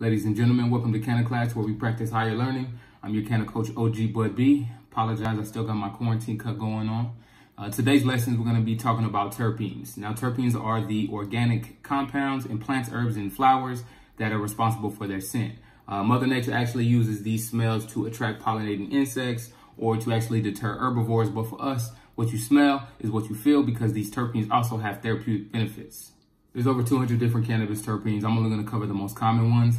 Ladies and gentlemen, welcome to Canna class where we practice higher learning. I'm your Canna coach, OG Bud B. Apologize, I still got my quarantine cut going on. Today's lessons, we're going to be talking about terpenes. Now, terpenes are the organic compounds in plants, herbs, and flowers that are responsible for their scent. Mother Nature actually uses these smells to attract pollinating insects or to actually deter herbivores. But for us, what you smell is what you feel because these terpenes also have therapeutic benefits. There's over 200 different cannabis terpenes. I'm only going to cover the most common ones.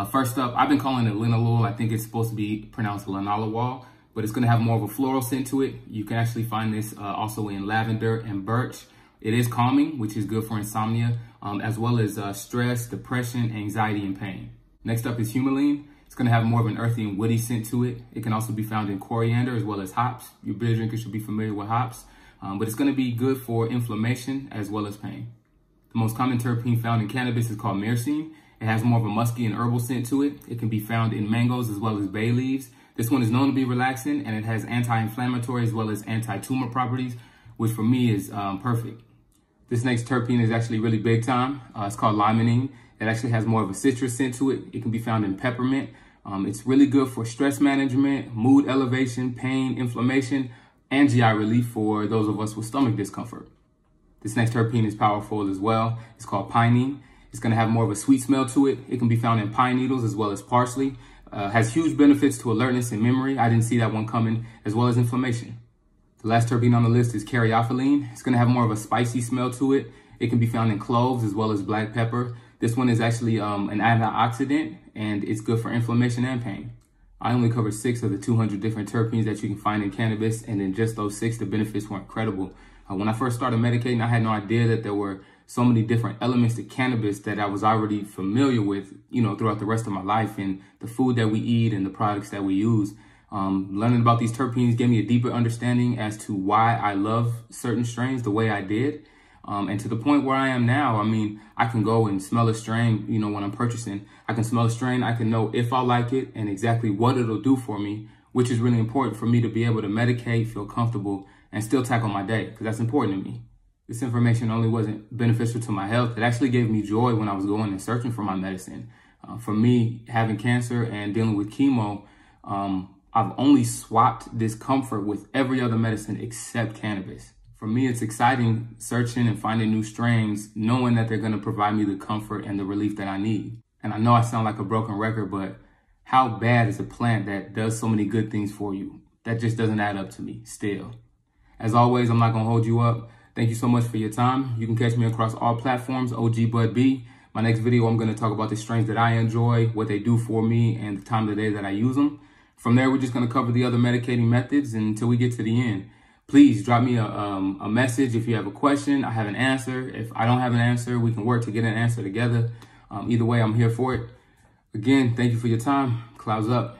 First up, I've been calling it linalool. I think it's supposed to be pronounced linalool, but it's going to have more of a floral scent to it. You can actually find this also in lavender and birch. It is calming, which is good for insomnia, as well as stress, depression, anxiety, and pain. Next up is humulene. It's going to have more of an earthy and woody scent to it. It can also be found in coriander as well as hops. Your beer drinkers should be familiar with hops, but it's going to be good for inflammation as well as pain. The most common terpene found in cannabis is called myrcene. It has more of a musky and herbal scent to it. It can be found in mangoes as well as bay leaves. This one is known to be relaxing, and it has anti-inflammatory as well as anti-tumor properties, which for me is perfect. This next terpene is actually really big time. It's called limonene. It actually has more of a citrus scent to it. It can be found in peppermint. It's really good for stress management, mood elevation, pain, inflammation, and GI relief for those of us with stomach discomfort. This next terpene is powerful as well. It's called pinene. It's going to have more of a sweet smell to it. It can be found in pine needles as well as parsley. Has huge benefits to alertness and memory. I didn't see that one coming, as well as inflammation. The last terpene on the list is caryophyllene. It's going to have more of a spicy smell to it. It can be found in cloves as well as black pepper. This one is actually an antioxidant, and it's good for inflammation and pain. I only covered 6 of the 200 different terpenes that you can find in cannabis, and in just those 6, the benefits were incredible. When I first started medicating, I had no idea that there were so many different elements to cannabis that I was already familiar with, throughout the rest of my life, and the food that we eat and the products that we use. Learning about these terpenes gave me a deeper understanding as to why I love certain strains the way I did. And to the point where I am now, I can go and smell a strain, when I'm purchasing. I can smell a strain, I can know if I like it and exactly what it'll do for me, which is really important for me to be able to medicate, feel comfortable, and still tackle my day, because that's important to me. This information only wasn't beneficial to my health. It actually gave me joy when I was going and searching for my medicine. For me, having cancer and dealing with chemo, I've only swapped discomfort with every other medicine except cannabis. For me, it's exciting searching and finding new strains, knowing that they're going to provide me the comfort and the relief that I need. And I know I sound like a broken record, but how bad is a plant that does so many good things for you? That just doesn't add up to me still. As always, I'm not going to hold you up. Thank you so much for your time. You can catch me across all platforms, OG Bud B. My next video, I'm going to talk about the strains that I enjoy, what they do for me, and the time of the day that I use them. From there, we're just going to cover the other medicating methods until we get to the end. Please drop me a message if you have a question. I have an answer. If I don't have an answer, we can work to get an answer together. Either way, I'm here for it. Again, thank you for your time. Clouds up.